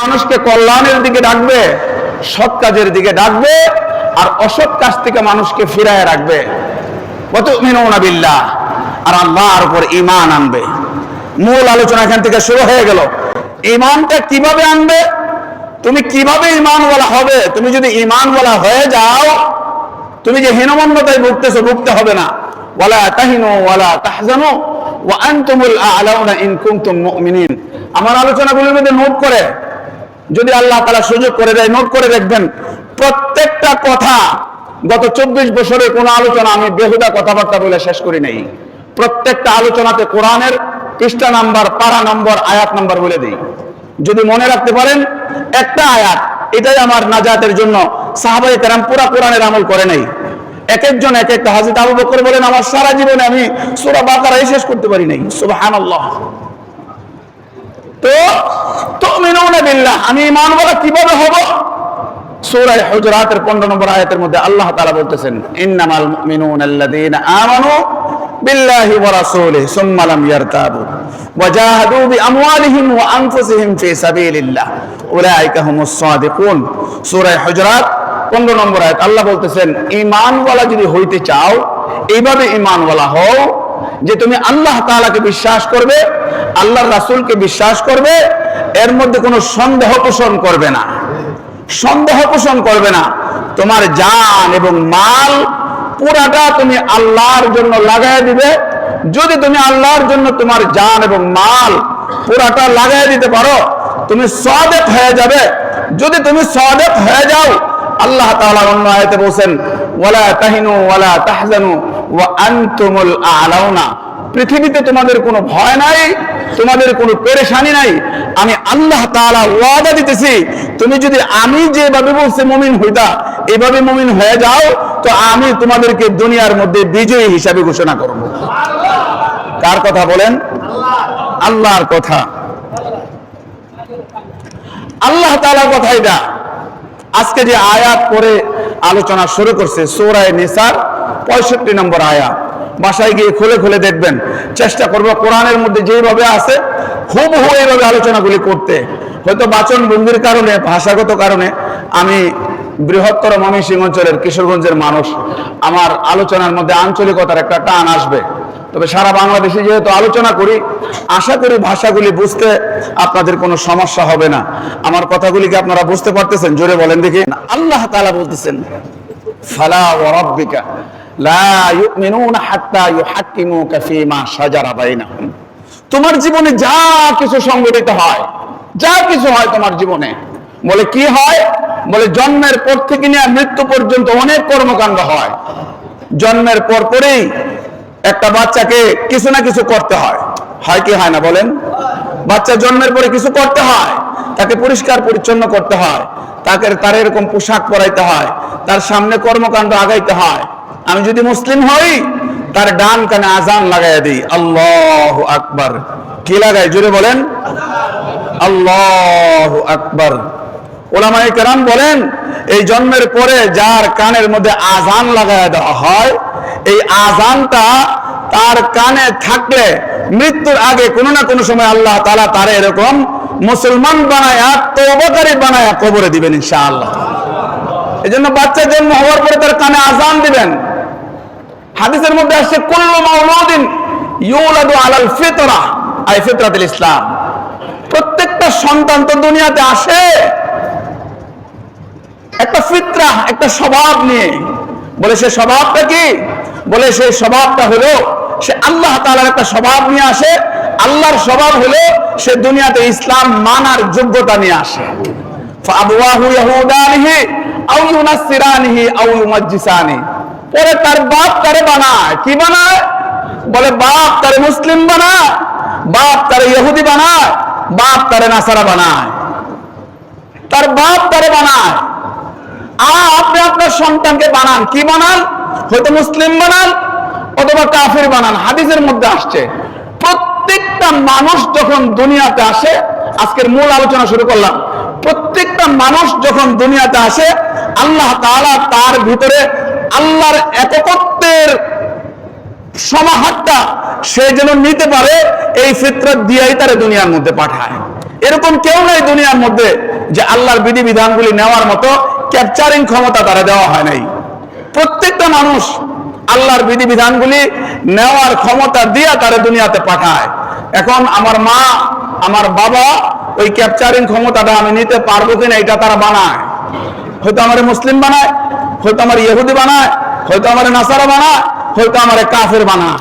মানুষকে কল্যাণের দিকে ডাকবে, সৎ কাজের দিকে ডাকবে, আর অসৎ কাজ থেকে মানুষকে ফিরায় রাখবে। ওয়াতুমিনুনা বিল্লাহ, আর আল্লাহর উপর ঈমান আনবে। মূল আলোচনা এখান থেকে শুরু হয়ে গেল। ঈমানটা কিভাবে আনবে? তুমি কিভাবে ঈমানওয়ালা হবে? তুমি যদি ঈমানওয়ালা হয়ে যাও, তুমি যে হীনমন্যতায় ভুগতেছো, ভুগতে হবে না। ওয়ালা তাহিনু ওয়ালা তাহজানু ওয়া আনতুমুল আ'লাউনা ইন কুনতুম মুমিনিন। আমার আলোচনাগুলোর মধ্যে নোট করে, যদি আল্লাহ তাআলা সুযোগ করে দেয়, নোট করে দেখবেন প্রত্যেকটা কথা। গত 24 বছরে কোনো আলোচনা আমি বেহুদা কথাবার্তা বলে শেষ করি নাই। প্রত্যেকটা আলোচনাতে কোরআনের পৃষ্ঠা নাম্বার, পারা নম্বর, আয়াত নাম্বার বলে দিই। যদি মনে রাখতে পারেন একটা আয়াত, এটাই আমার নাজাতের জন্য। সাহাবায়ে কেরাম পুরা কোরআনের আমল করে নাই, এক একজন এক একটা। হযরত আবু বকর বলেন, আমার সারা জীবনে আমি সূরা বাকারাই শেষ করতে পারি নাই। সুবহানাল্লাহ। তো তুমিনুনা বিল্লাহ, আমি ঈমানওয়ালা কিভাবে হব? সূরা হুজুরাতের 15 নম্বর আয়াতের মধ্যে আল্লাহ তাআলা বলতেছেন, ইন্নামাল মুমিনুনা আল্লাযীনা আমানু বিল্লাহি ওয়া রাসূলিহি সুম্মা লাম ইয়ারতাবু ওয়া জাহাদু বিআমওয়ালিহিম ওয়া আনফুসিহিম ফি সাবিলিল্লাহ উলাইকা হুমুস সাদিকুন। সূরা হুজুরাত 15 নম্বর আয়াত। আল্লাহ বলতেছেন, ঈমানওয়ালা যদি হইতে চাও, এইভাবে ঈমানওয়ালা হও যে তুমি আল্লাহ তাআলাকে বিশ্বাস করবে, আল্লাহর রাসূলকে বিশ্বাস করবে, এর মধ্যে কোনো সন্দেহ পোষণ করবে না, সন্দেহ পোষণ করবে না। তোমার জান এবং মাল পুরাটা তুমি আল্লাহর জন্য লাগায় দিবে। যদি তুমি আল্লাহর জন্য তোমার জান এবং মাল পুরাটা লাগায় দিতে পারো, তুমি সাদিক হয়ে যাবে। যদি তুমি সাদিক হয়ে যাও, আল্লাহ তাআলা অন্য আয়াতে বলেন, ওয়ালা তাহিনু ওয়ালা তাহজানু ওয়া আনতুমুল আ'লাউনা। পৃথিবীতে তোমাদের কোনো ভয় নাই, তোমাদের কোনো পেরেশানি নাই। আমি আল্লাহ তাআলা ওয়াদা দিতেছি, তুমি যদি আমি যেভাবে বলছি মুমিন হইতা, এইভাবে মুমিন হয়ে যাও, তো আমি তোমাদেরকে দুনিয়ার মধ্যে বিজয়ী হিসাবে ঘোষণা করব। কার কথা বলেন? আল্লাহর কথা। আল্লাহ তাআলার কথা এটা। আজকে যে আয়াত পরে আলোচনা শুরু করছে, সূরা নিসার 65 নম্বর আয়াত। বাসায় গিয়ে খুলে খুলে দেখবেন। চেষ্টা করবো কোরআনের মধ্যে যেভাবে আছে হুবহু এইভাবে আলোচনাগুলি করতে। হয়তো বাচন ভঙ্গির কারণে, ভাষাগত কারণে আমি বৃহত্তর ময়মনসিংহ অঞ্চলের কিশোরগঞ্জের মানুষ, আমার আলোচনার মধ্যে আঞ্চলিকতার একটা টান আসবে। তবে সারা বাংলাদেশে যেহেতু আলোচনা করি, আশা করি ভাষাগুলি বুঝতে আপনাদের কোনো সমস্যা হবে না। আমার কথাগুলিকে আপনারা বুঝতে পারতেছেন? জোরে বলেন দেখি। আল্লাহ তাআলা বলতেছেন, ফালা ওয়া রাব্বিকা লা ইউমিনুনা হাত্তা ইউহাক্কিমুকা ফীমা শাজারা বাইনাহুম। তোমার জীবনে যা কিছু সংঘটিত হয়, যা কিছু হয় তোমার জীবনে, বলে কি হয়? বলে জন্মের পর থেকে নিয়ে মৃত্যু পর্যন্ত অনেক কর্মকাণ্ড হয়। জন্মের পর পরেই একটা বাচ্চাকে কিছু না কিছু করতে হয়, হয় কি হয় না বলেন? বাচ্চা জন্মের পরে কিছু করতে হয়, তাকে পরিষ্কার পরিচ্ছন্ন করতে হয়, তার এরকম পোশাক পরাইতে হয়, তার সামনে কর্মকাণ্ড আগাইতে হয়। আমি যদি মুসলিম হই, তার ডান কানে আজান লাগাইয়া দিই, আল্লাহু আকবার। কি লাগাই? জোরে বলেন, আল্লাহু আকবার। উলামায়ে কেরাম বলেন, এই জন্মের পরে যার কানের মধ্যে আজান লাগাইয়া দেওয়া হয়, এই আজানটা তার কানে থাকলে মৃত্যুর আগে কোনো না কোনো সময় আল্লাহ তাআলা তারে এরকম মুসলমান বানায়া, তওবাকারী বানায়া কবরে দিবেন ইনশাআল্লাহ। এজন্য বাচ্চা জন্ম হওয়ার পরে তার কানে আজান দিবেন। হাদিসের মধ্যে আসছে, কুল্লু মাউলুদিন ইউলাদু আলাল ফিতরা, আই ফিতরাতুল ইসলাম। প্রত্যেকটা সন্তান তো দুনিয়াতে আসে একটা ফিতরা, একটা স্বভাব নিয়ে। বলে সে স্বভাবটা কি? বলে সেই স্বভাবটা হলো সে আল্লাহ তাআলার একটা স্বভাব নিয়ে আসে। আল্লাহর স্বভাব হলো সে দুনিয়াতে ইসলাম মানার যোগ্যতা নিয়ে আসে। ফাআবওয়াহু ইয়াহুদানিহি আও ইউনাসসিরানিহি আও ইউমাজ্জিসানি। পরে তার বাপ তারে বানায়, কি বানায়? বলে বাপ তারে মুসলিম বানায়, বাপ তারে ইহুদি বানায়, বাপ তারে নাসারা বানায়, তার বাপ তারে বানায়। আপনি আপনার সন্তানকে বানান, কি বানান? হয়তো মুসলিম বানান অথবা কাফির বানান। হাদিসের মধ্যে আসছে, প্রত্যেকটা মানুষ যখন দুনিয়াতে আসে, আজকের মূল আলোচনা শুরু করলাম। প্রত্যেকটা মানুষ যখন দুনিয়াতে আসে, আল্লাহ তাআলা তার ভিতরে আল্লাহর একত্বের সমাহারটা সে যেন নিতে পারে, এই ফিতরত দিয়েই তারে দুনিয়ার মধ্যে পাঠায়। এরকম কেউ নাই দুনিয়ার মধ্যে যে আল্লাহর বিধিবিধানগুলি নেওয়ার মতো ক্যাপচারিং ক্ষমতা তারা দেওয়া হয় নাই। প্রত্যেকটা মানুষ আল্লাহর বিধিবিধানগুলি নেওয়ার ক্ষমতা দিয়ে তারা দুনিয়াতে পাঠায়। এখন আমার মা, আমার বাবা ওই ক্যাপচারিং ক্ষমতাটা আমি নিতে পারবো কিনা এটা তারা বানায়। হয়তো আমার মুসলিম বানায়, হয়তো আমার ইহুদি বানায়, হয়তো আমার নাসারা বানায়, হয়তো আমার কাফের বানায়।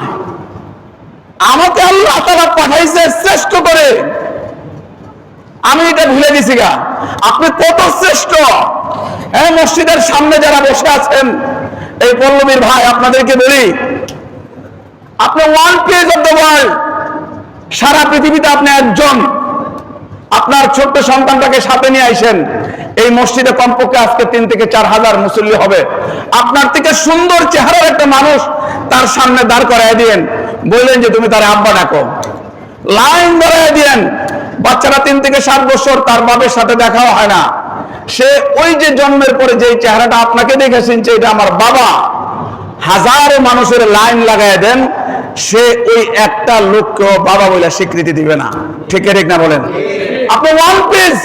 আমাকে আল্লাহ তাআলা পাঠাইছে শ্রেষ্ঠ করে, আমি এটা ভুলে গেছি গা। আপনি কত শ্রেষ্ঠ! হ্যাঁ, মসজিদের সামনে যারা বসে আছেন, এই পল্লবীর ভাই, আপনাদেরকে বলি, আপনি one page of the world, সারা পৃথিবীতে আপনি একজন। আপনার ছোট্ট সন্তানটাকে সাথে নিয়ে আইসেন, এই মসজিদে কমপক্ষে আজকে 3 থেকে 4 হাজার মুসল্লি হবে। আপনার থেকে সুন্দর চেহারার একটা মানুষ তার সামনে দাঁড় করায় দিয়েন, বললেন যে তুমি তার আব্বা ডাকো, লাইন ধরায় দিয়েন। বাচ্চারা 3 থেকে 7 বছর, তার বাবার সাথে দেখাও হয় না, সে ওই যে জন্মের পরে যে চেহারাটা আপনাকে দেখে চিনছে এটা আমার বাবা, হাজারো মানুষের লাইন লাগায় দেন, সে ওই একটা লোককে বাবা বলে স্বীকৃতি দিবে না। ঠিক ঠিক না বলেন? আপনি ওয়ান পিস,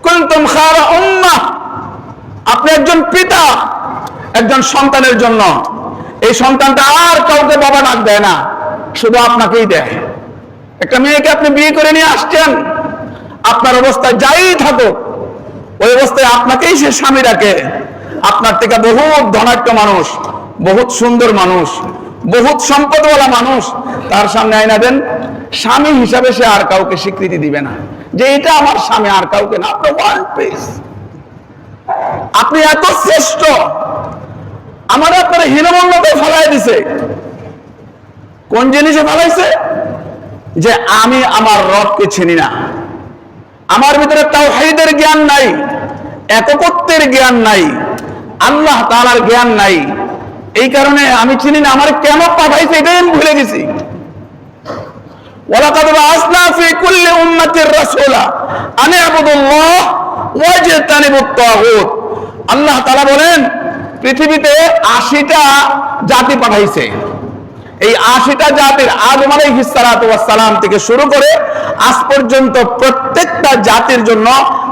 কুনতুম খায়রা উম্মাহ, আপনি একজন পিতা একজন সন্তানের জন্য। এই সন্তানটা আর কাউকে বাবা ডাক দেয় না, শুধু আপনাকেই দেয়। একটা মেয়েকে আপনি বিয়ে করে নিয়ে আসছেন, আপনার অবস্থায় যাই থাকুক ওই অবস্থায় আপনাকেই সে স্বামী রাখে। আপনার থেকে বহুত ধনাঢ্য মানুষ, বহুত সুন্দর মানুষ, বহুত সম্পদওয়ালা মানুষ তার সামনে আয়না দেন, স্বামী হিসাবে সে আর কাউকে স্বীকৃতি দিবে না যে এটা আমার স্বামী, আর কাউকে না। আপনি ওয়ান পিস, আপনি এত শ্রেষ্ঠ, আমার আপনার হীনমন্যতে ফেলাই দিছে। কোন জিনিসে ফেলাইছে? যে আমি আমার রবকে চিনি না, আমার ভিতরে তাওহীদের জ্ঞান নাই, একত্বের জ্ঞান নাই, আল্লাহ তাআলার জ্ঞান নাই। এই কারণে আমি চিনি না আমার কেন পাঠাইছে, এটাই আমি ভুলে গেছি। ওয়ালাকাদ বাআসনা ফি কুল্লি উম্মাতির রাসূলা আন ইবুদুল্লাহ ওয়াজতানিবুত তাগুত। আল্লাহ তাআলা বলেন পৃথিবীতে 80টা জাতি পাঠাইছে। এই 80টা জাতির আদম আলাইহিস সালাতু ওয়াস সালাম থেকে শুরু করে আজ পর্যন্ত প্রত্যেকটা জাতির জন্য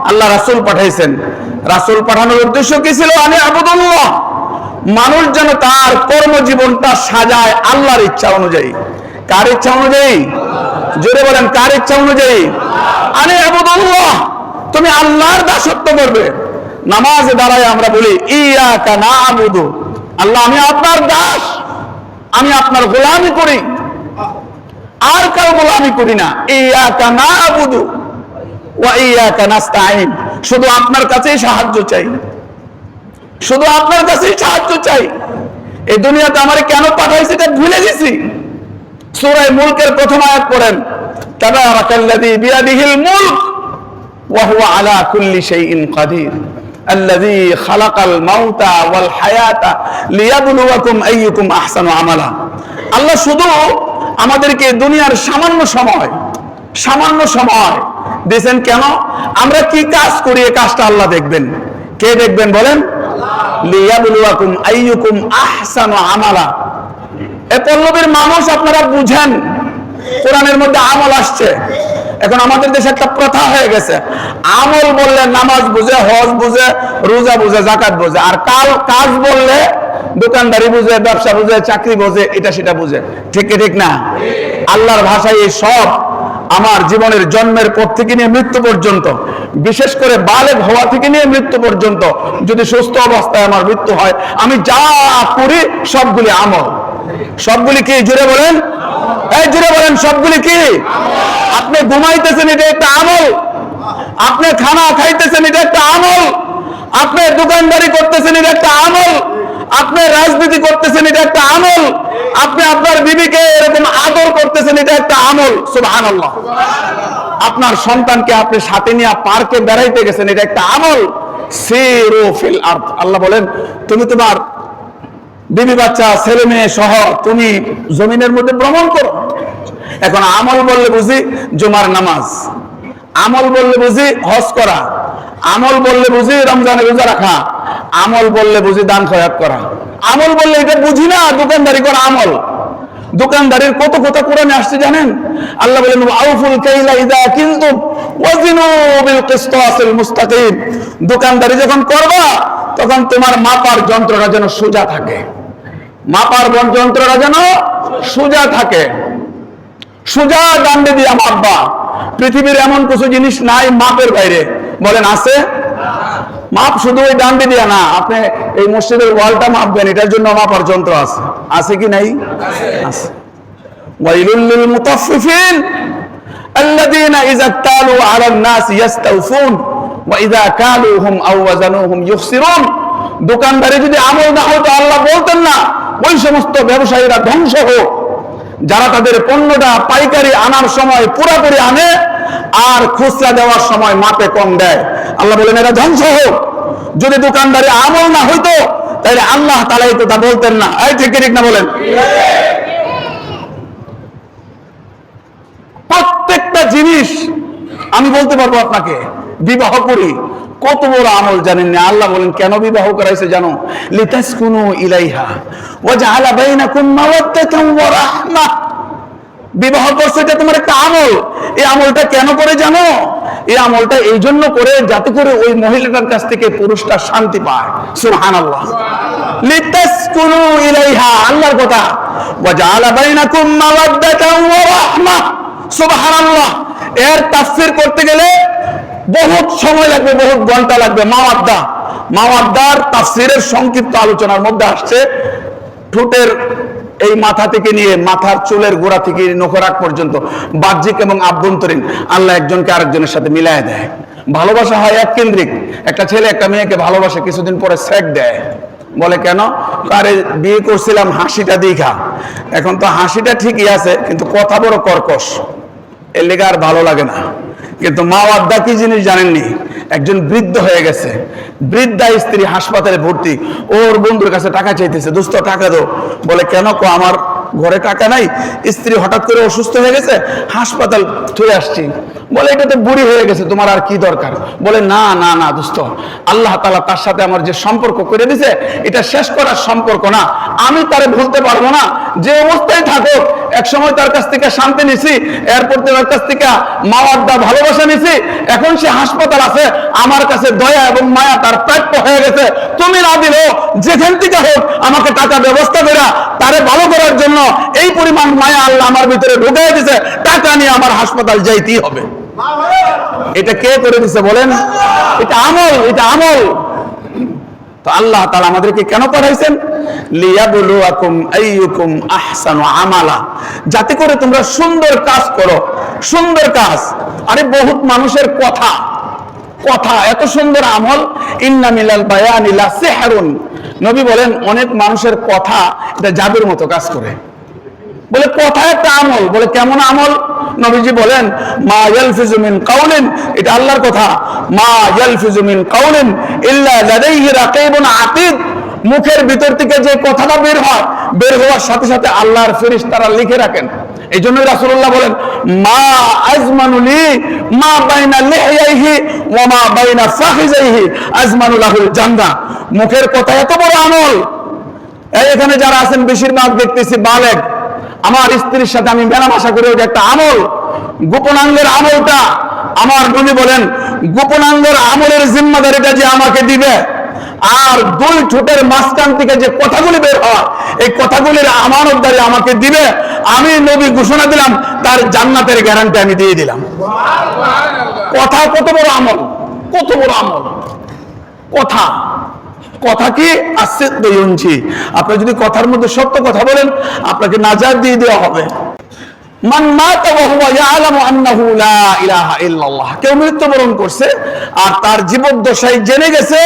আল্লাহ রাসূল পাঠাইছেন। রাসূল পাঠানোর উদ্দেশ্য কি ছিল? আন ইবুদুল্লাহ, মানুষ যেন তার কর্মজীবনটা সাজায় আল্লাহর ইচ্ছা অনুযায়ী। কার ইচ্ছা অনুযায়ী? জোরে বলেন, কার ইচ্ছা অনুযায়ী? আনে ইবুদুল্লাহ, তুমি আল্লাহর দাসত্ব করবে। নামাজে দাঁড়ায় আমরা বলি ইয়াকা না'বুদু, আল্লাহ আমি আপনার দাস, আমি আপনার গোলামি করি, আর কারো গোলামি করি না। ইয়াকা না'বুদু ওয়া ইয়াকা নাস্তাঈন, শুধু আপনার কাছেই সাহায্য চাই, শুধু আপনার কাছেই সাহায্য চাই। এই দুনিয়াতে আমারে কেন পাঠাইছে এটা ভুলে গেছি। সূরা মুলকের প্রথম আয়াত পড়েন, তাবারাকাল্লাযী বিয়াদিহিল মুলক ওয়া হুয়া আলা কুল্লি শাইইন কাদির আল্লাযী খালাকাল মাউতা ওয়াল হায়াতা লিয়াবলুয়াকুম আইয়ুকুম আহসানু আমালা। আল্লাহ শুধু আমাদেরকে দুনিয়ার সামান্য সময় দিয়েছেন। কেন? আমরা কি কাজ করি এই কাজটা আল্লাহ দেখবেন। কে দেখবেন বলেন? লিয়াবলুয়াকুম আইয়ুকুম আহসানু আমালা। এই পল্লবীর মানুষ আপনারা বুঝেন, কোরআনের মধ্যে আমল আসছে। এখন আমাদের দেশে একটা প্রথা হয়ে গেছে, আমল বললে নামাজ বুঝে, হজ বুঝে, রোজা বুঝে, যাকাত বুঝে, আর কাজ বললে দোকানদারি বুঝে, ব্যবসা বুঝে, চাকরি বুঝে, এটা সেটা বুঝে। ঠিক কি ঠিক না? আল্লাহর ভাষায় এই সব আমার জীবনের জন্মের পর থেকে নিয়ে মৃত্যু পর্যন্ত, বিশেষ করে বালেগ হওয়া থেকে নিয়ে মৃত্যু পর্যন্ত, যদি সুস্থ অবস্থায় আমার মৃত্যু হয়, আমি যা করি সবগুলি আমল। সবগুলি কি? জোরে বলেন, এই জোরে বলেন, সবগুলি কি? আপনি ঘুমাইতেছেন, এটা একটা আমল। আপনি খানা খাইতেছেন, এটা একটা আমল। আপনি দোকানদারি করতেছেন, এটা একটা আমল। আপনি রাজনীতি করতেছেন, এটা একটা আমল। আপনি আপনার বিবিকে এরকম আদর করতেছেন, এটা একটা আমল। সুবহানাল্লাহ। আপনার সন্তানকে আপনি সাথে নিয়ে পার্কে বেড়াইতে গেছেন, এটা একটা আমল। সিরু ফিল আরদ, আল্লাহ বলেন তুমি তোমার বিবি বাচ্চা ছেলে মেয়ে সহ তুমি জমিনের মধ্যে ভ্রমণ করো। এখন আমল বললে বুঝি জুমার নামাজ, আমল বললে বুঝি হজ করা, আমল বললে বুঝি রমজানের রোজা রাখা, আমল বললে বুঝি দান খয়রাত করা। আমল বললে এটা বুঝি না দোকানদারি করা আমল। দোকানদারের কত কথা কোরআনে আসছে জানেন? আল্লাহ বলেন আউফুল কাইলা ইযা কিনতুম ওয়াজিনু বিল কিসতাসিল মুস্তাকিম। দোকানদারি যখন করবা তখন তোমার মাপার যন্ত্রটা যেন সোজা থাকে, মাপার যন্ত্রটা যেন সোজা থাকে, সোজা ডান্ডে দিয়া মাপবা। পৃথিবীর এমন কিছু জিনিস নাই মাপের বাইরে, বলেন আছে? মাপ শুধু ওই ডান্ডে দিয়া না, আপনি এই মসজিদের ওয়ালটা মাপবেন, এটার জন্য মাপার যন্ত্র আছে, আছে কি নাই? আছে। ওয়াইলুল লিল মুতাফফিফিন আল্লাযীনা ইযা তালু আলান নাস ইস্তাউফুন ওয়া ইযা কালুহুম আও ওয়াজানুহুম ইখসিরুন। দোকানদারি যদি আমল না হতো আল্লাহ বলতেন না ওই সমস্ত ব্যবসায়ীরা ধ্বংস হোক যারা তাদের পণ্যটা পাইকারি আনার সময় পুরোপুরি আনে আর খুচরা দেওয়ার সময় মাপে কম দেয়। আল্লাহ বলেন এরা ধ্বংস হোক। যদি দোকানদারি আমল না হইতো তাহলে আল্লাহ তাআলা তো তা বলতেন না। এই ঠিক ঠিক না বলেন? প্রত্যেকটা জিনিস আমি বলতে পারবো আপনাকে, বিবাহ করি কত বড় আমল জানেন না? আল্লাহ বলেন কেন বিবাহ করাইছে জানো? লিতাসকুনু ইলাইহা ওয়া জাআলা বাইনাকুম মাওয়াদ্দাতান ওয়া রাহমাহ। বিবাহ করছে এটা তোমার একটা আমল। এই আমলটা কেন করে জানো? এই আমলটা এই জন্য করে যাতে করে ওই মহিলাটার কাছ থেকে পুরুষটা শান্তি পায়। সুবহানাল্লাহ। লিতাসকুনু ইলাইহা, আল্লাহর কথা। ওয়া জাআলা বাইনাকুম মাওয়াদ্দাতান ওয়া রাহমাহ। সুবহানাল্লাহ। এর তাফসীর করতে গেলে বহুত সময় লাগবে, বহুত ঘন্টা লাগবে। মাওয়াদ্দা, মাওয়াদ্দার তাফসীরের সংক্ষিপ্ত আলোচনার মধ্যে আসছে ঠোঁটের এই মাথা থেকে নিয়ে মাথার চুলের গোড়া থেকে নখরাক পর্যন্ত বাহ্যিক এবং আভ্যন্তরীণ আল্লাহ একজনকে আরেকজনের সাথে মিলায় দেয়। ভালোবাসা হয় এক কেন্দ্রিক। একটা ছেলে একটা মেয়েকে ভালোবাসে, কিছুদিন পরে সেক দেয়। বলে কেন? আরে বিয়ে করছিলাম হাসিটা দেখা, এখন তো হাসিটা ঠিকই আছে কিন্তু কথা বড় কর্কশ, এর লেগে আর ভালো লাগে না। কিন্তু মাওয়াদ্দা কি জিনিস জানেননি? একজন বৃদ্ধ হয়ে গেছে, বৃদ্ধা স্ত্রী হাসপাতালে ভর্তি, ওর বন্ধুর কাছে টাকা চাইতেছে, দোস্ত টাকা দাও। বলে কেন? কো আমার ঘরে টাকা নাই, স্ত্রী হঠাৎ করে অসুস্থ হয়ে গেছে, হাসপাতাল থুয়ে আসছি। বলে এটা তো বুড়ি হয়ে গেছে, তোমার আর কি দরকার? বলে না না না দোস্ত, আল্লাহ তাআলা তার সাথে আমার যে সম্পর্ক করে দিছে এটা শেষ করার সম্পর্ক না, আমি তারে ভুলতে পারবো না। যে অবস্থায় থাকুক এক সময় তার কাছ থেকে শান্তি নিছি, এরপর তার কাছ থেকে মাওয়াদ্দা ভালোবাসা নিছি, এখন সে হাসপাতাল আছে, আমার কাছে দয়া এবং মায়া তার প্রাপ্য হয়ে গেছে। তুমি না দিলেও যেখান থেকে হোক আমাকে টাকা ব্যবস্থা করে তারে ভালো করার জন্য এই পরিমাণ মায়া আল্লাহ আমার ভিতরে ঢুকিয়ে দিয়েছে, টাকা নিয়ে আমার হাসপাতাল যাইতেই হবে। এটা কে করে দিছে বলেন? এটা আমল, এটা আমল। তো আল্লাহ তাআলা আমাদেরকে কেন পাঠাইছেন? লিয়াবলুয়াকুম আইয়ুকুম আহসানু আমালা, যাতে করে তোমরা সুন্দর কাজ করো। সুন্দর কাজ। আরে বহুত মানুষের কথা, কথা এত সুন্দর আমল। ইন্না মিনাল বায়ানি লা সিহরুন। নবী বলেন অনেক মানুষের কথা এটা জাদুর মতো কাজ করে। বলে কথা একটা আমল। বলে কেমন আমল? নবীজি বলেন মা ইয়ালফিজু মিন কাউলিন, এটা আল্লাহর কথা, মা ইয়ালফিজু মিন কাউলিন ইল্লা লাদাইহি রাকিবুন আতীদ। মুখের ভিতর থেকে যে কথাটা বের হয়, বের হওয়ার সাথে সাথে আল্লাহর ফেরেশতারা লিখে রাখেন। এই জন্য রাসূলুল্লাহ বলেন মা আজমানু লি মা বাইনা লিহইহি ওয়া মা বাইনা ফাখিজাইহি আজমানু লাহুল জান্নাহ। মুখের কথা এত বড় আমল। এখানে যারা আছেন বেশিরভাগ দেখতেছি বালেগ। আমার স্ত্রীর সাথে আমি মেলামেশা করে, ওটা একটা আমল। গোপনাঙ্গের আমলটা আমার নবী বলেন গোপনাঙ্গের আমলের জিম্মাদারিটা যে আমাকে দিবে, আর দুই ঠোঁটের মাঝখান থেকে যে কথাগুলি বের হয় এই কথাগুলির আমানতদারি আমাকে দিবে, আমি নবী ঘোষণা দিলাম তার জান্নাতের গ্যারান্টি আমি দিয়ে দিলাম। কথা কত বড় আমল, কত বড় আমল কথা। কথা কি আসছে দয়ুনছি, আপনি যদি কথার মধ্যে সত্য কথা বলেন আপনাকে নাজাত দিয়ে দেওয়া হবে। মান মাতা ওয়া হুয়া ইয়ালামু আন্নাহু লা ইলাহা ইল্লাল্লাহ, কেউ মৃত্যুবরণ করছে আর তার জীবদ্দশায় জেনে গেছে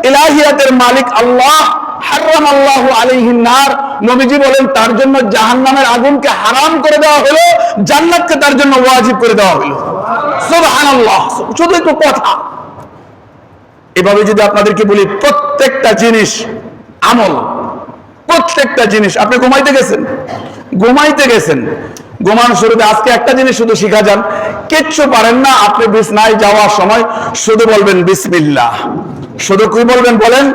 ইলাহিয়াতের মালিক আল্লাহ, হারামাল্লাহু আলাইহিন নার। নবীজি বলেন তার জন্য জাহান্নামের আগুনকে হারাম করে দেওয়া হলো, জান্নাতকে তার জন্য ওয়াজিব করে দেওয়া হলো। সুবহানাল্লাহ। শুধু একটু কথা। এভাবে যদি আপনাদেরকে বলি প্রত্যেকটা জিনিস আমল, প্রত্যেকটা জিনিস। আপনি ঘুমাইতে গেছেন, ঘুমাইতে গেছেন, ঘুমানোর শুরুতে আজকে একটা জিনিস শুধু শিখা যান, কিচ্ছু পারেন না, আপনি বিছনায় যাওয়ার সময় শুধু বলবেন বিসমিল্লাহ। শুধু কি বলবেন বলেন?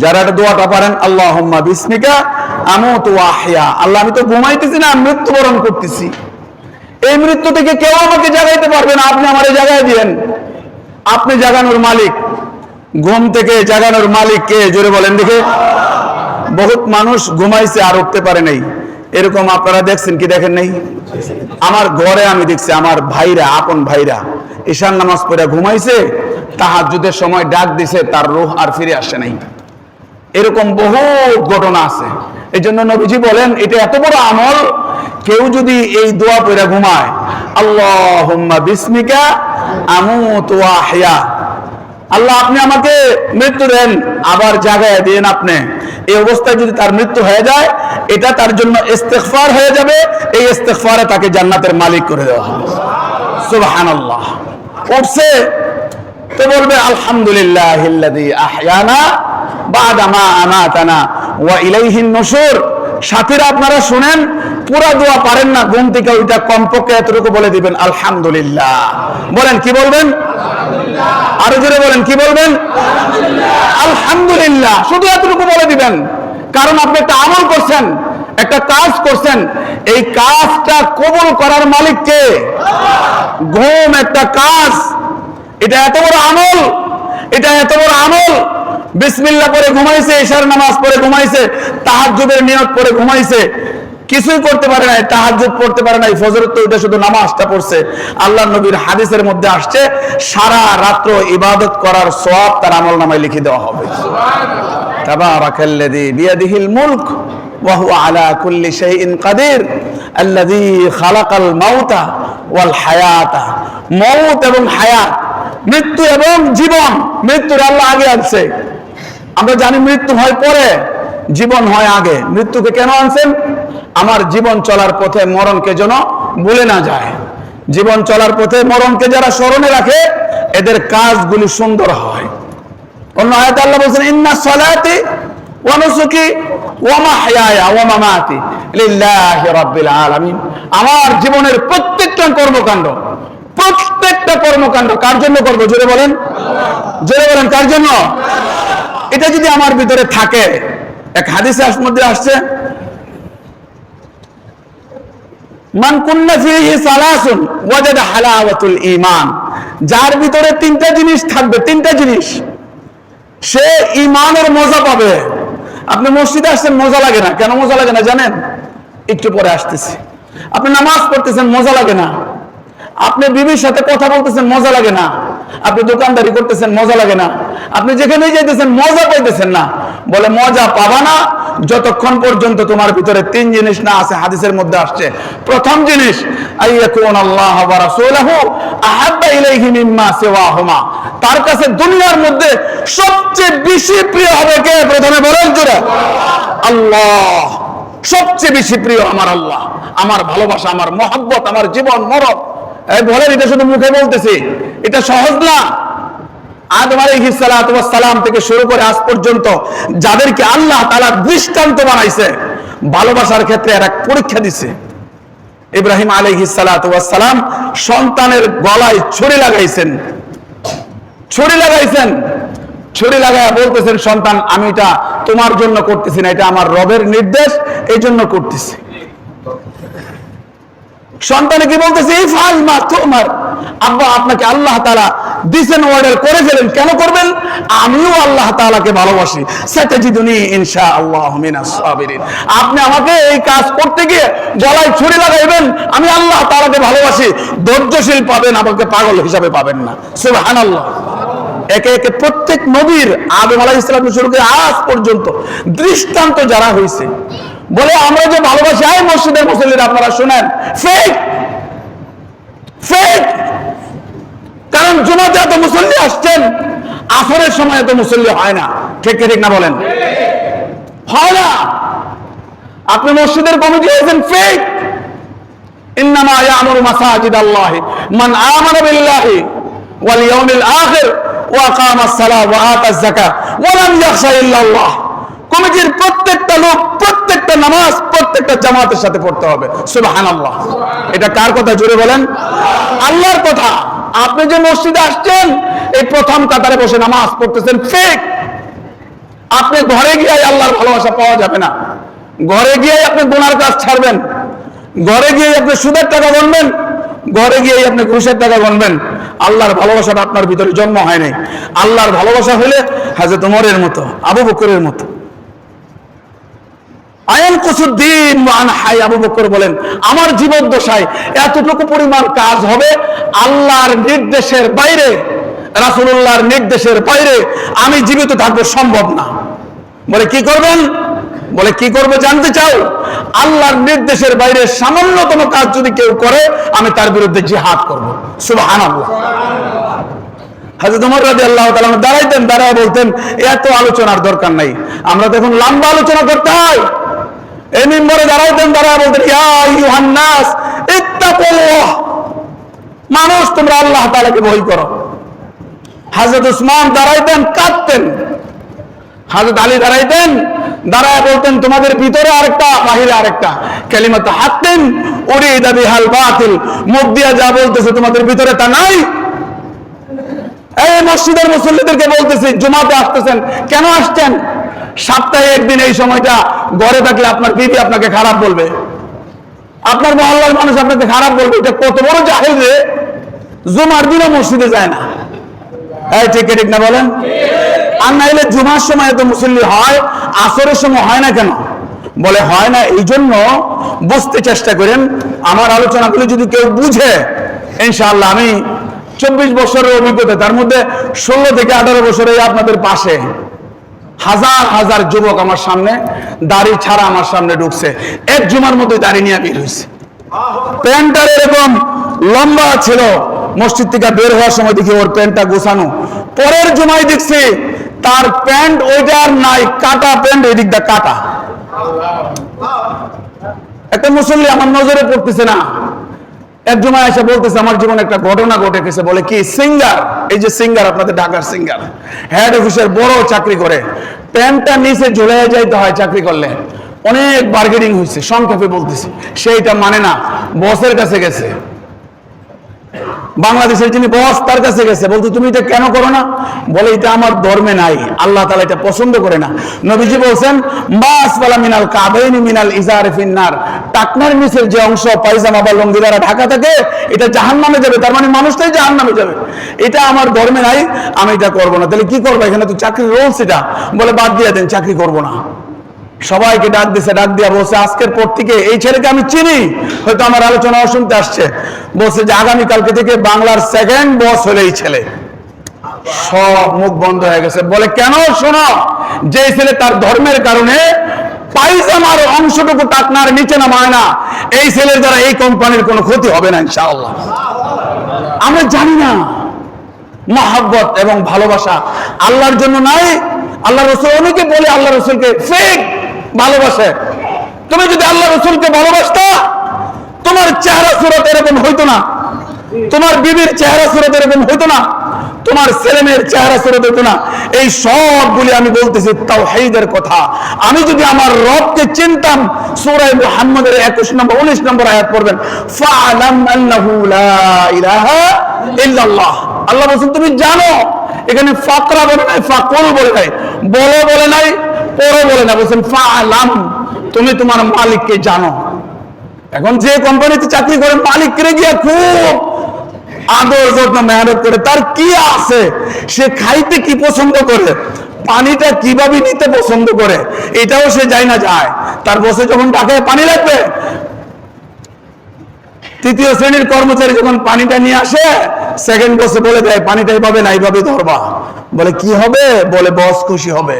যারা এটা দোয়াটা পারেন আল্লাহুম্মা বিসমিকা আমুতু ওয়া আহইয়া, আল্লাহ আমি তো ঘুমাইতেছি না, মৃত্যুবরণ করতেছি। এই মৃত্যু থেকে কেউ আমাকে জাগাইতে পারবে না, আপনি আমারে জাগাই দিয়েন। আপনি জাগানোর মালিক। ঘুম থেকে জাগানোর মালিক কে? জোরে বলেন দেখে। বহুত মানুষ ঘুমাইছে আর উঠতে পারে নাই, এরকম আপনারা দেখছেন কি দেখেন নাই? আমার ঘরে আমি দেখছি আমার ভাইরা, আপন ভাইরা ঈশান নামাজ পড়ে ঘুমাইছে, তাহাজ্জুদের সময় ডাক দিছে, তার রূহ আর ফিরে আসে নাই। এরকম বহু ঘটনা আছে। এই জন্য নবীজি বলেন এটা এত বড় আমল, কেউ যদি এই দোয়া পড়ে ঘুমায়, আল্লাহুম্মা বিসমিকা আমুতু ওয়া আহইয়া, আল্লাহ আপনি আমাকে মৃত্যু দেন আবার জাগায় দেন আপনি, এই অবস্থায় যদি তার মৃত্যু হয়ে যায়, এটা তার জন্য ইস্তিগফার হয়ে যাবে। এই ইস্তিগফারে তাকে জান্নাতের মালিক করে দেওয়া হবে। সুবহানাল্লাহ। উঠছে তো বলবে আলহামদুলিল্লাহিল্লাযী আহইয়ানা বা'দা মা আমাতানা ওয়া ইলাইহিন নুশুর। সাথীরা আপনারা শুনেন, পুরা দোয়া পারেন না, ঘুম থেকে ওইটা কমপক্ষে এতটুকু বলে দিবেন আলহামদুলিল্লাহ। বলেন কি বলবেন? আরো জোরে বলেন কি বলবেন? আলহামদুলিল্লাহ। শুধু এতটুকু বলে দিবেন, কারণ আপনি একটা আমল করছেন, একটা কাজ করছেন, এই কাজটা কবুল করার মালিক কে? ঘুম একটা কাজ, এটা এত বড় আমল, এটা এত বড় আমল। বিসমিল্লাহ পড়ে ঘুমাইছে, ইশার নামাজ পড়ে ঘুমাইছে, তাহাজ্জুদের নিয়ত পড়ে ঘুমাইছে, কিছুই করতে পারে নাই, তাহাজ্জুদ পড়তে পারে নাই, ফজরের তো এটা শুধু নামাজটা পড়ছে। আল্লাহর নবীর হাদিসের মধ্যে আসছে সারা রাত্র ইবাদত করার সওয়াব তার আমলনামায় লিখে দেওয়া হবে। সুবহানাল্লাহ। তাবারাকাল্লাযী বিয়াদিহিল মুলক ওয়া হুয়া আলা কুল্লি শাইইন কাদির আল্লাযী খালাকাল মাউতা ওয়াল হায়াতা। মউত এবং হায়াত, মৃত্যু এবং জীবন, মৃত্যুর আল্লাহ আগে আনছে। আমরা জানি মৃত্যু হয় পরে, জীবন হয় আগে। মৃত্যুকে কেন আনছেন? আমার জীবন চলার পথে মরণকে যেন ভুলে না যায়। জীবন চলার পথে মরণকে যারা স্মরণে রাখে, এদের কাজগুলি সুন্দর হয়। অন্য আয়াতে আল্লাহ বলেছেন ইন্না সলাতি ওয়া নুসুকি ওয়া মাহইয়ায়া ওয়া মামাতি লিল্লাহি রাব্বিল আলামিন। আমার জীবনের প্রত্যেকটা কর্মকাণ্ড, প্রত্যেকটা কর্মকাণ্ড কার জন্য করব? জোরে বলেন, জোরে বলেন, কার জন্য? এটা যদি আমার ভিতরে থাকে, এক হাদিসের মধ্যে আসছে মান কুন্না ফীহি সালাসুন ওয়াজাদা হালাওয়াতুল ঈমান। যার ভিতরে তিনটা জিনিস থাকবে, তিনটা জিনিস, সে ঈমানের মজা পাবে। আপনি মসজিদে আসছেন, মজা লাগে না। কেন মজা লাগে না জানেন? একটু পরে আসতেছি। আপনি নামাজ পড়তেছেন, মজা লাগে না। আপনি বিবির সাথে কথা বলতেছেন, মজা লাগে না। আপনি দোকানদারি করতেছেন, মজা লাগে না। আপনি যেখানে যাইতেছেন মজা পাইতেছেন না। বলে মজা পাবা না যতক্ষণ পর্যন্ত তোমার ভিতরে তিন জিনিস না আছে। হাদিসের মধ্যে আসছে প্রথম জিনিস আইয়াকুন আল্লাহ ওয়া রাসূলুহু আহাব্বা ইলাইহি মিম্মা সিওয়াহুমা। তার কাছে দুনিয়ার মধ্যে সবচেয়ে বেশি প্রিয় হবে কে? প্রথমে বলেন জোরে আল্লাহ। সবচেয়ে বেশি প্রিয় আমার আল্লাহ, আমার ভালোবাসা, আমার মহব্বত, আমার জীবন মরণ। বলেন এটা শুধু মুখে বলতেছি, এটা সহজ না। আদম আলাইহিস সালাতু ওয়াস সালাম থেকে শুরু করে আজ পর্যন্ত যাদেরকে আল্লাহ তাআলা দৃষ্টান্ত বানাইছে ভালোবাসার ক্ষেত্রে, এর এক পরীক্ষা দিছে। ইব্রাহিম আলাইহিস সালাতু ওয়াস সালাম সন্তানের গলায় ছুরি লাগাইছেন, ছুরি লাগাইছেন, ছুরি লাগায় বলতেছেন সন্তান আমি এটা তোমার জন্য করতেছি না, এটা আমার রবের নির্দেশ, এই জন্য করতেছি। সন্তানে কি বলতেছে? এই ফাল মা তোমার আব্বা, আপনাকে আল্লাহ তাআলা দিবেন অর্ডার করে ফেলেন, কেন করবেন? আমিও আল্লাহ তাআলাকে ভালোবাসি। সাতাজিদুনি ইনশাআল্লাহু মিনাস সাবিরিন। আপনি আমাকে এই কাজ করতে গিয়ে গলায় ছুরি লাগাইবেন, আমি আল্লাহ তাআলাকে ভালোবাসি, ধৈর্যশীল পাবেন, আমাকে পাগল হিসাবে পাবেন না। সুবহানাল্লাহ। একে একে প্রত্যেক নবীর আদম আলাইহিস সালাম থেকে শুরু করে আজ পর্যন্ত দৃষ্টান্ত যারা হয়েছে, বলে আমরা যে ভালোবাসি। এই মসজিদের মুসল্লিরা আপনারা শুনেন, ফেক ফেক। কারণ জুমাতে এত মুসল্লি আসছেন, আসরের সময় এত মুসল্লি হয় না। ঠিক ঠিক না বলেন? হয় না। আপনি মসজিদের কমিটি হয়েছেন ফেক। ইন্নামা ইয়ামুরু মাসাজিদাল্লাহি মান আমানা বিল্লাহি ওয়াল ইয়াউমিল আখির ওয়া আকামাস সালাহ ওয়া আতাজ যাকাত ওয়া লাম ইয়াখশা ইল্লাল্লাহ। কমিটির প্রত্যেকটা লোক প্রত্যেকটা নামাজ প্রত্যেকটা জামাতের সাথে পড়তে হবে। সুবহানাল্লাহ। এটা কার কথা? জোরে বলেন। আল্লাহর কথা। আপনি যে মসজিদে আসছেন, এই প্রথম কাতারে বসে নামাজ পড়তেছেন, ফেক। আপনি ঘরে গিয়ে আল্লাহর ভালোবাসা পাওয়া যাবে না। ঘরে গিয়ে আপনি গুনার কাজ ছাড়বেন, ঘরে গিয়ে আপনি সুদের টাকা গণবেন, ঘরে গিয়ে আপনি ঘুষের টাকা গণবেন। আল্লাহর ভালোবাসাটা আপনার ভিতরে জন্ম হয় নাই। আল্লাহর ভালোবাসা হলে হযরত ওমরের মতো, আবু বকরের মতো। আয়ান কুসুদ্দিন ওয়ান হাই, আবু বকর বলেন আমার জীবদ্দশায় এতটুকু পরিমাণ কাজ হবে আল্লাহর নির্দেশের বাইরে, রাসূলুল্লাহর নির্দেশের বাইরে আমি জীবিত থাকবো সম্ভব না। বলে কি করবেন? বলে কি করবো জানতে চাও? আল্লাহর নির্দেশের বাইরে সামান্যতম কাজ যদি কেউ করে আমি তার বিরুদ্ধে জিহাদ করব। সুবহানাল্লাহ। হযরত ওমর রাদিয়াল্লাহু তাআলা দাঁড়াইতেন, দাঁড়ায় বলতেন এত আলোচনার দরকার নাই, আমরা তো এখন লম্বা আলোচনা করতে হয়। এই মিম্বরে দাঁড়াইতেন, দাঁড়ায় বলতেন ইয়া আইয়ুহান নাস ইত্তাকুল্লাহ, মানুষ তোমরা আল্লাহ তাআলাকে ভয় করো। হযরত উসমান দাঁড়াইতেন, কাঁদতেন। হযরত আলী দাঁড়াইতেন, দাঁড়ায় বলতেন তোমাদের ভিতরে আরেকটা বাহিরে আরেকটা, কালিমাত হাক্কিন উরিদা বিহাল বাতিল, মুখ দিয়া যা বলতেছে তোমাদের ভিতরে তা নাই। এই মসজিদের মুসল্লিদেরকে বলতেছি জুমাতে আসতেছেন, কেন আসছেন? সপ্তাহে একদিন এই সময়টা ঘরে থাকলে আপনার বিবি আপনাকে খারাপ বলবে, আপনার মহল্লার মানুষ আপনাকে খারাপ বলবে। এটা কত বড় জাহেল রে, জুমার দিনও মসজিদে যায় না। এই ঠিক ঠিক না বলেন? আর নাইলে জুমার সময় তো মুসল্লি হয়, আসরের সময় হয় না কেন? বলে হয় না এই জন্য বুঝতে চেষ্টা করেন। আমার আলোচনাগুলো যদি কেউ বুঝে, ইনশাআল্লাহ আমি 24 বছরের অভিজ্ঞতা, তার মধ্যে 16 থেকে 18 বছরে আপনাদের পাশে হাজার হাজার যুবক আমার সামনে দাড়ি ছাড়া আমার সামনে ঢুকছে, এক জুমার মধ্যে দাড়ি নিয়ে বের হয়েছে। প্যান্টটা এরকম লম্বা ছিল, মসজিদ থেকে বের হওয়ার সময় দেখি ওর প্যান্টটা গোছানো। পরের জুমায় দেখছি তার প্যান্ট ওইটা আর নাই, কাটা প্যান্ট, এই দিকটা কাটা। একটা মুসল্লি আমার নজরে পড়তেছে না, এক জুমায় এসে বলতেছে আমার জীবনে একটা ঘটনা ঘটে গেছে। বলে কি? সিঙ্গার, এই যে সিঙ্গার আপনাদের ঢাকার সিঙ্গার, হেড অফিসের বড় চাকরি করে, প্যান্টটা নিচে ঝুলে যাইতে হয় চাকরি করলে। অনেক বার্গেনিং হয়েছে, সংক্ষেপে বলতেছি, সেইটা মানে না, বসের কাছে গেছে, বাংলাদেশের যিনি বস তার কাছে গেছে, বলতো তুমি এটা কেন করো না? বলে এটা আমার ধর্মে নাই, আল্লাহ তাআলা এটা পছন্দ করে না। নবীজি বলছেন মাসফালা মিনাল কাবাইনি মিনাল ইজারি ফিন্নার, টাকনার নিচের যে অংশ পায়জামা বা লুঙ্গি দ্বারা ঢাকা থাকে এটা জাহান্নামে যাবে, তার মানে মানুষটাই জাহান্নামে যাবে। এটা আমার ধর্মে নাই, আমি এটা করবো না। তাহলে কি করবো? এখানে তো চাকরির রোলস এটা। বলে বাদ দিয়ে দেন, চাকরি করবো না। সবাইকে ডাক দিছে, ডাক দিয়া বলছে আজকের পর থেকে এই ছেলেকে আমি চিনি, হয়তো আমার আলোচনা শুনতে আসছে, বলছে যে আগামীকালকে থেকে বাংলার সেকেন্ড বস হলে এই ছেলে। সব মুখ বন্ধ হয়ে গেছে। বলে কেন? শোনো, যে ছেলে তার ধর্মের কারণে পায়জামার অংশটুকু টাকনার নিচে নামায় না, এই ছেলের দ্বারা এই কোম্পানির কোনো ক্ষতি হবে না ইনশাআল্লাহ। আমরা জানি না মহব্বত এবং ভালোবাসা আল্লাহর জন্য নাই। আল্লাহ রসুল, অনেকে বলে আল্লাহ রসুলকে ফেক ভালোবাসে। তুমি যদি আল্লাহ রসুলকে ভালোবাসতা, তোমার চেহারা সুরত এরকম হইতো না, তোমার বিবির চেহারা সুরত এরকম হইতো না, তোমার ছেলে মেয়ের চেহারা সুরত হইতো না। এই সবগুলি আমি বলতেছি তাওহীদের কথা। আমি যদি আমার রবকে চিনতাম, সূরা মুহাম্মদের 21 নম্বর 19 নম্বর আয়াত পড়বেন, ফাআলাম আন্নাহু লা ইলাহা ইল্লাল্লাহ। আল্লাহ বলেন তুমি জানো। এখানে ফাকরা বলে নাই, ফাকুল বলে নাই, বলো বলে নাই, পড়ো বলে না, বলছেন ফাআলাম, তুমি তোমার মালিককে জানো। এখন যে কোম্পানিতে চাকরি করে মালিক করে গিয়া খুব আদর যত্ন মেহনত করে, তার কি আছে, সে খাইতে কি পছন্দ করে, পানিটা কিভাবে নিতে পছন্দ করে, এটাও সে যায় না যায়। তার বসে যখন ডাকে পানি লাগবে, তৃতীয় শ্রেণীর কর্মচারী যখন পানিটা নিয়ে আসে, সেকেন্ড বসে বলে দেয় পানিটা এইভাবে না এইভাবে ধরবা। বলে কি হবে? বলে বস খুশি হবে।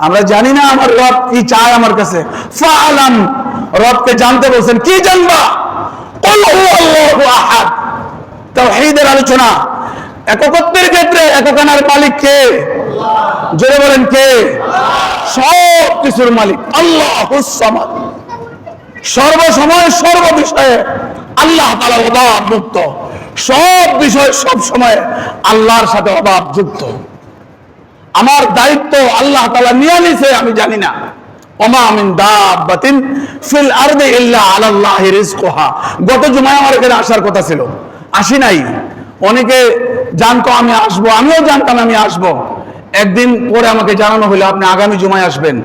আমরা জানি না আমার রব কি চায় আমার কাছে। ফাআলাম, রবকে জানতে বলছেন, কি জানবা? কুল হুয়াল্লাহু আহাদ। তাওহীদের আলোচনা, একত্বের ক্ষেত্রে এককানার মালিক কে? জোরে বলেন কে? সব কিছুর মালিক আল্লাহুস সামাদ। সর্বসময় সর্ব বিষয়ে আল্লাহ তাআলা অভাব মুক্ত, সব বিষয় সব সময় আল্লাহর সাথে অভাব যুক্ত। আমার দায়িত্ব আল্লাহ তাআলা নিয়ে নিছে, আমি জানি না। ওমা মিন দাব্বাতিন ফিল আরদি ইল্লা আলাল্লাহি রিজকুহা। গত জুমায় আমার এখানে আসার কথা ছিল, আসি নাই। অনেকে জানতো আমি আসবো, আমিও জানতাম আমি আসবো। একদিন পরে আমাকে জানানো হলো আপনি আগামী জুমায় আসবেন।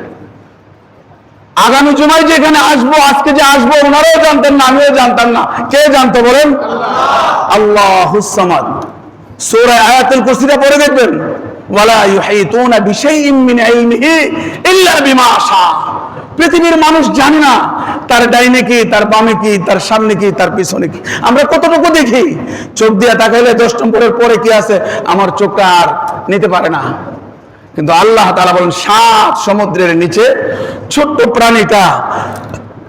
আগামী জুমায় যে এখানে আসবো, আজকে যে আসবো, ওনারাও জানতেন না, আমিও জানতাম না। কে জানতো বলেন? আল্লাহুস সামাদ। সূরা আয়াতুল কুরসিটা পড়ে দেখবেন, ওয়ালা ইউহিতুনা বিশাইইন মিন ইলমিহি ইল্লা বিমা শা। পৃথিবীর মানুষ জানে না তার ডাইনে কি, তার বামে কি, তার সামনে কি, তার পিছনে কি। আমরা কতটুকু দেখি? চোখ দিয়ে তাকাইলে 10 নম্বরের পরে কি আছে আমার চোখটা আর নিতে পারে না। কিন্তু আল্লাহ তাআলা বলেন 7 সমুদ্রের নিচে ছোট্ট প্রাণীটা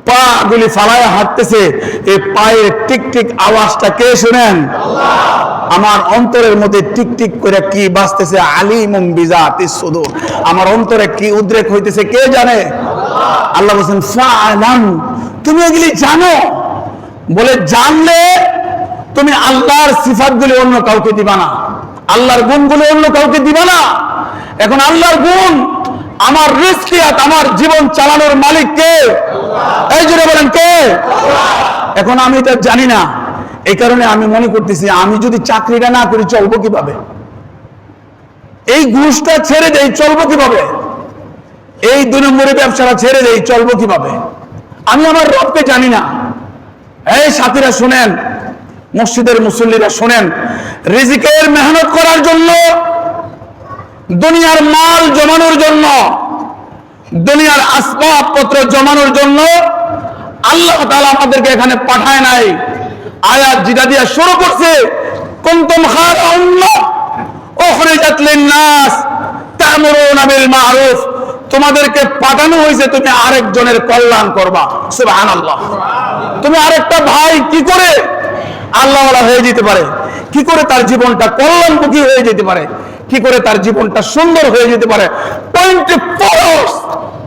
পা গুলি ফালায় হাঁটতেছে, এই পায়ের টিক টিক আওয়াজটা কে শুনেন? আমার অন্তরের মধ্যে টিক টিক করে কি বাজতেছে, আলিমুম বিজাতিস সুদূর। আমার অন্তরে কি উদ্রেক হইতেছে কে জানে? আল্লাহ বলেন ফাআলাম, তুমি এগুলি জানো। বলে জানলে তুমি আল্লাহর সিফাতগুলি অন্য কাউকে দিবা না, আল্লাহর গুণগুলি অন্য কাউকে দিবা না। এখন আল্লাহর গুণ, আমার রিজকিয়াত, আমার জীবন চালানোর মালিক কে? এই জন্য বলেন কে? এখন আমি এটা জানি না, এই কারণে আমি মনে করতেছি আমি যদি চাকরিটা না করি চলবো কিভাবে? এই ঘুষটা ছেড়ে দেই চলবো কিভাবে? এই 2 নম্বরের ব্যবসাটা ছেড়ে দেই চলবো কিভাবে? আমি আমার রবকে জানি না। এই সাথীরা শুনেন, মসজিদের মুসল্লিরা শুনেন, রিজিকের মেহনত করার জন্য, দুনিয়ার মাল জমানোর জন্য, দুনিয়ার আসবাবপত্র জমানোর জন্য আল্লাহ তাআলা আমাদেরকে এখানে পাঠায় নাই। আয়াত যেটা দিয়ে শুরু করছে, কুনতুম খায়রা উম্মাহ উখরিজাত লিন-নাস তা'মুরুনা বিল মা'রুফ, তোমাদেরকে পাঠানো হয়েছে তুমি আরেকজনের কল্যাণ করবা। সুবহানাল্লাহ। তুমি আরেকটা ভাই কি করে আল্লাহওয়ালা হয়ে যেতে পারে, কি করে তার জীবনটা কল্যাণমুখী হয়ে যেতে পারে, কি করে তার জীবনটা সুন্দর হয়ে যেতে পারে,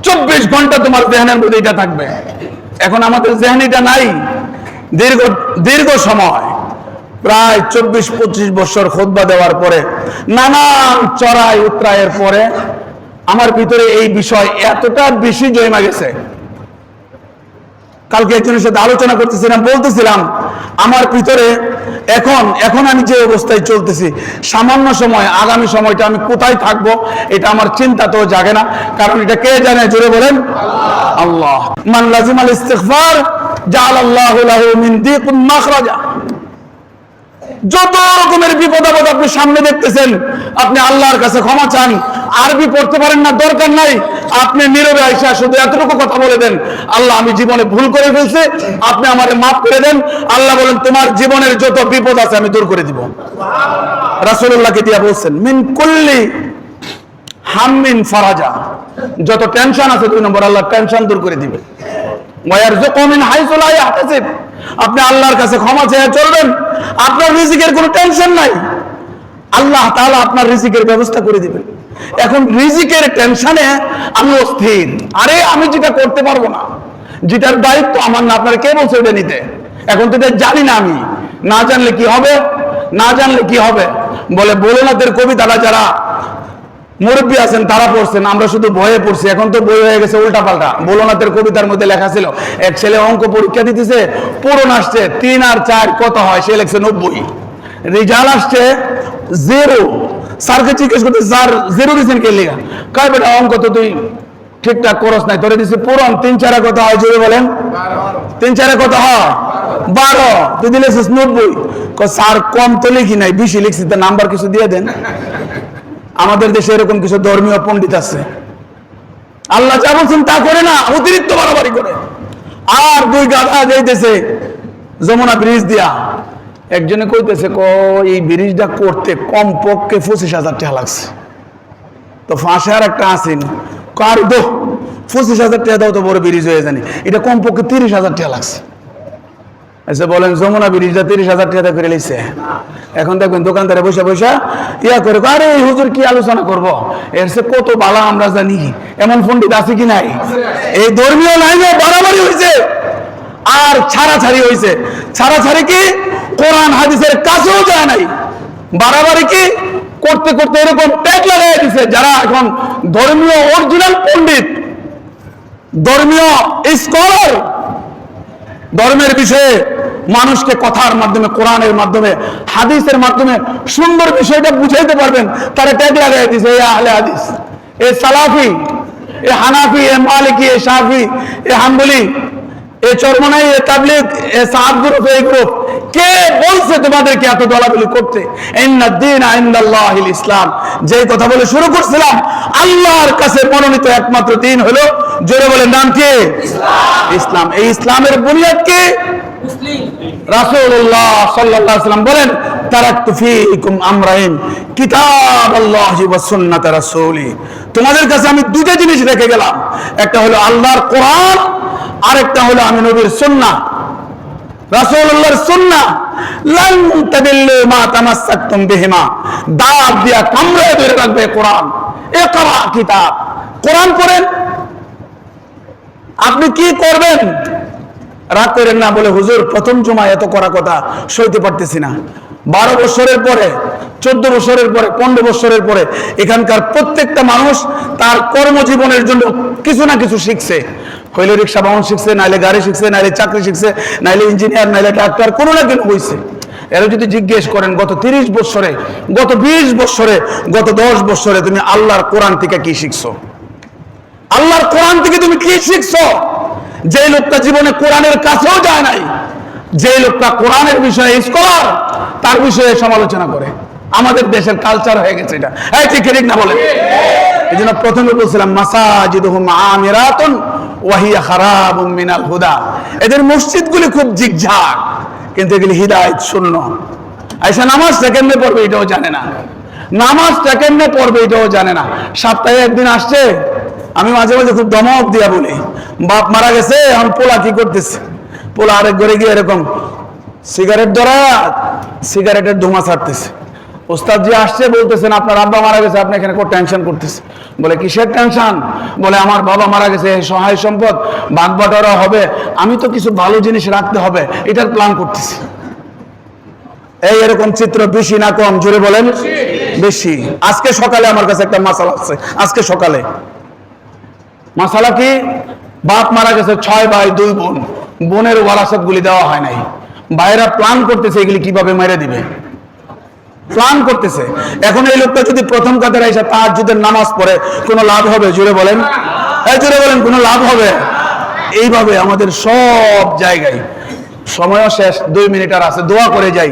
24 ঘন্টা তোমার জেহনের মধ্যে এটা থাকবে। এখন আমাদের জেহনিটা নাই। দীর্ঘ সময়, প্রায় 24-25 বছর খুতবা দেওয়ার পরে, নানান চড়াই উতরায়ের পরে আমার ভিতরে এই বিষয় এতটা বেশি জমা গেছে। কালকে একজনের সাথে আলোচনা করতেছিলাম, বলতেছিলাম আমার ভিতরে এখন আমি যে অবস্থায় চলতেছি, সামান্য সময়, আগামী সময়টা আমি কোথায় থাকবো এটা আমার চিন্তা তো জাগে না। কারণ এটা কে জানে? জোরে বলেন আল্লাহ। মান লাজিমাল ইস্তিগফার জাআলাল্লাহু লাহু মিন দিকিন মাখরাজা। যত রকমের বিপদ আপদ আপনি সামনে দেখতেছেন, আপনি আল্লাহর কাছে ক্ষমা চান। আরবি পড়তে পারেন না, দরকার নাই, আপনি নীরবে আইসা শুধু এতটুকু কথা বলে দেন, আল্লাহ আমি জীবনে ভুল করে ফেলছি, আপনি আমারে মাফ করে দেন। আল্লাহ বলেন তোমার জীবনের যত বিপদ আছে আমি দূর করে দিব। রাসূলুল্লাহকে দিয়া বলছেন মিন কুল্লি হাম্মিন ফারাজা, যত টেনশন আছে 2 নম্বর আল্লাহ টেনশন দূর করে দিবে। ওয়ারযুকু মিন হাইসু লা ইয়াহতাসিব, আপনি আল্লাহর কাছে ক্ষমা চেয়ে চলবেন, আপনার রিজিকের কোনো টেনশন নাই, আল্লাহ তাআলা আপনার রিজিকের ব্যবস্থা করে দিবেন। এখন রিজিকের টেনশনে আমি অস্থির, আরে আমি যেটা করতে পারবো না, যেটার দায়িত্ব আমার না, আপনার কে বলছে ওটা নিতে? এখন তো এটা জানি না, আমি না জানলে কি হবে, না জানলে কি হবে? বলে ভোলেনাথের কবিতাটা যারা মুরব্বী আছেন তারা পড়ছেন, আমরা শুধু বইয়ে পড়ছি। এখন তো বই হয়ে গেছে উল্টা পাল্টা। ভোলেনাথের কবিতার মধ্যে লেখা ছিল, এক ছেলে অঙ্ক পরীক্ষা দিতেছে, পূরণ আসছে 3 আর 4 কত হয়, সে লিখছে 90, রেজাল্ট আসছে 0। স্যারকে জিজ্ঞেস করতে, স্যার 0 দিচ্ছেন কে লেখা? কয় বেটা অঙ্ক তো তুই ঠিকঠাক করস নাই, তোরে দিচ্ছে পূরণ 3 4 কত হয় জোরে বলেন? 3 4 কত হয়? 12, তুই দিলেছিস 90। স্যার কম তো লিখি নাই, বেশি লিখছি, তো নাম্বার কিছু দিয়ে দেন। আমাদের দেশে এরকম কিছু ধর্মীয় পণ্ডিত আছে, আল্লাহ যা বলছেন তা করে না, অতিরিক্ত বাড়াবাড়ি করে। আর 2 গাধা যাইতেছে যমুনা ব্রিজ দিয়া, একজনে কইতেছে এই ব্রিজটা করতে কমপক্ষে 25,000 টাকা লাগছে। তো ফাঁসে আর একটা আসেন, কার দো 25,000 টাকা দাও তো বড় ব্রিজ হয়ে জানি, এটা কমপক্ষে 30,000 টাকা লাগছে। আচ্ছা বলেন, যমুনা ব্রিজটা 30,000 টাকা করে লিখছে। এখন দেখবেন দোকানদারে বসে বসে ইয়া করে, আরে হুজুর কি আলোচনা করব, এর সে কত বালা আমরা জানি। এমন পণ্ডিত আছে কি নাই? এই ধর্মীয় লাইনে বাড়াবাড়ি হয়েছে আর ছাড়াছাড়ি হয়েছে। ছাড়াছাড়ি কি কোরআন হাদিসের কাছেও যায় নাই, বাড়াবাড়ি কি করতে করতে এরকম ট্যাগ লাগাই দিছে যারা এখন ধর্মীয় অরিজিনাল পণ্ডিত, ধর্মীয় স্কলার, ধর্মের বিষয়ে মানুষকে কথার মাধ্যমে, কোরআনের মাধ্যমে, হাদিসের মাধ্যমে সুন্দর বিষয়টা বুঝাইতে পারবেন, তারা ট্যাগ লাগাই দিছে এই আহলে হাদিস, এই সালাফি, এ হানাফি, এ মালিকি, এ শাফি, এ হাম্বলি, এ চরমনাই, এ তাবলীগ, এ সাহাব গ্রুপ, এই গ্রুপ, কে বলছে তোমাদেরকে এত দলাদলি করতে? ইন্নাদ-দীনা ইনদাল্লাহিল ইসলাম, যেই কথা বলে শুরু করছিলাম, আল্লাহর কাছে মনোনীত একমাত্র দিন হলো, জোরে বলেন নাম কি? ইসলাম। এই ইসলামের বুনিয়াদ কি? রাসূলুল্লাহ সাল্লাল্লাহু আলাইহি ওয়াসাল্লাম বলেন, তারাকতু ফীকুম আমরাইন কিতাবাল্লাহি ওয়া সুন্নাত রাসূলি, তোমাদের কাছে আমি দুটো জিনিস রেখে গেলাম, একটা হলো আল্লাহর কোরআন, আরেকটা হলো আমি নবীর সুন্নাহ, রাসূলুল্লাহর সুন্নাহ। লান তাদিল্লু মা তামাসসাকতুম বিহিমা, দাঁত দিয়া কামড়ে ধরে রাখবে কোরআন। ইকরা কিতাব, কোরআন পড়েন। আপনি কি করবেন? রাগ করেন না, বলে হুজুর প্রথম জুমা এত করা কথা সইতে পারতেছি না। 12 বছরের পরে, 14 বছরের পরে, 15 বছরের পরে এখানকার প্রত্যেকটা মানুষ তার কর্মজীবনের জন্য কিছু না কিছু শিখছে। হইলে রিক্সা বাহন শিখছে, নাইলে গাড়ি শিখছে, নাইলে চাকরি শিখছে, নাইলে ইঞ্জিনিয়ার, নাইলে ডাক্তার, কোনো না কোনো হইছে। এরা যদি জিজ্ঞেস করেন গত 30 বছরে, গত 20 বছরে, গত 10 বছরে তুমি আল্লাহর কোরআন থেকে কি শিখছো? আল্লাহর কোরআন থেকে তুমি কি শিখছো? যে লোকটা জীবনে কোরআনের কাছেও যায় নাই, যে লোকটা কোরআনের বিষয়ে স্কলার, তার বিষয়ে সমালোচনা করে। আমাদের দেশের কালচার হয়ে গেছে এটা। এই ঠিক ঠিক না বলেন? এই জন্য প্রথমে বলছিলাম মাসাজিদুহুম আমিরাতুন ওয়া হিয়া খারাবুম মিনাল হুদা, এদের মসজিদগুলি খুব ঝিকঝাক, কিন্তু এগুলি হিদায়াত শূন্য। আইসা নামাজটা কেমনে পড়বে এটাও জানে না, নামাজটা কেমনে পড়বে এটাও জানে না। সপ্তাহে একদিন আসছে, আমি মাঝে মাঝে খুব ধমক দিয়া বলি, বাপ মারা গেছে, এখন পোলা কি করতেছে? পোলা আরেক ঘরে গিয়ে এরকম সিগারেট ধরা, সিগারেটের ধোঁয়া ছাড়তেছে। ওস্তাদ জি আসছে, বলতেছেন আপনার আব্বা মারা গেছে, আপনি এখানে কোন টেনশন করতেছে? বলে কিসের টেনশন? বলে আমার বাবা মারা গেছে, সহায় সম্পদ ভাগ বাটোয়ারা হবে, আমি তো কিছু ভালো জিনিস রাখতে হবে, এটার প্ল্যান করতেছি। এই এরকম চিত্র বেশি না কম? জোরে বলেন বেশি। আজকে সকালে আমার কাছে একটা মাসালা আছে, আজকে সকালে। মাসালা কি? বাপ মারা গেছে, 6 ভাই 2 বোন, বোনের ওয়ারাসাত গুলি দেওয়া হয় নাই, ভাইরা প্ল্যান করতেছে এগুলি কিভাবে মেরে দিবে, প্ল্যান করতেছে। এখন এই লোকটা যদি প্রথম কাতারে এসে তাহাজ্জুদের নামাজ পড়ে, কোনো লাভ হবে? জোরে বলেন, এই জোরে বলেন, কোনো লাভ হবে? এইভাবে আমাদের সব জায়গায়। সময়ও শেষ, 2 মিনিট আর আছে, দোয়া করে যাই।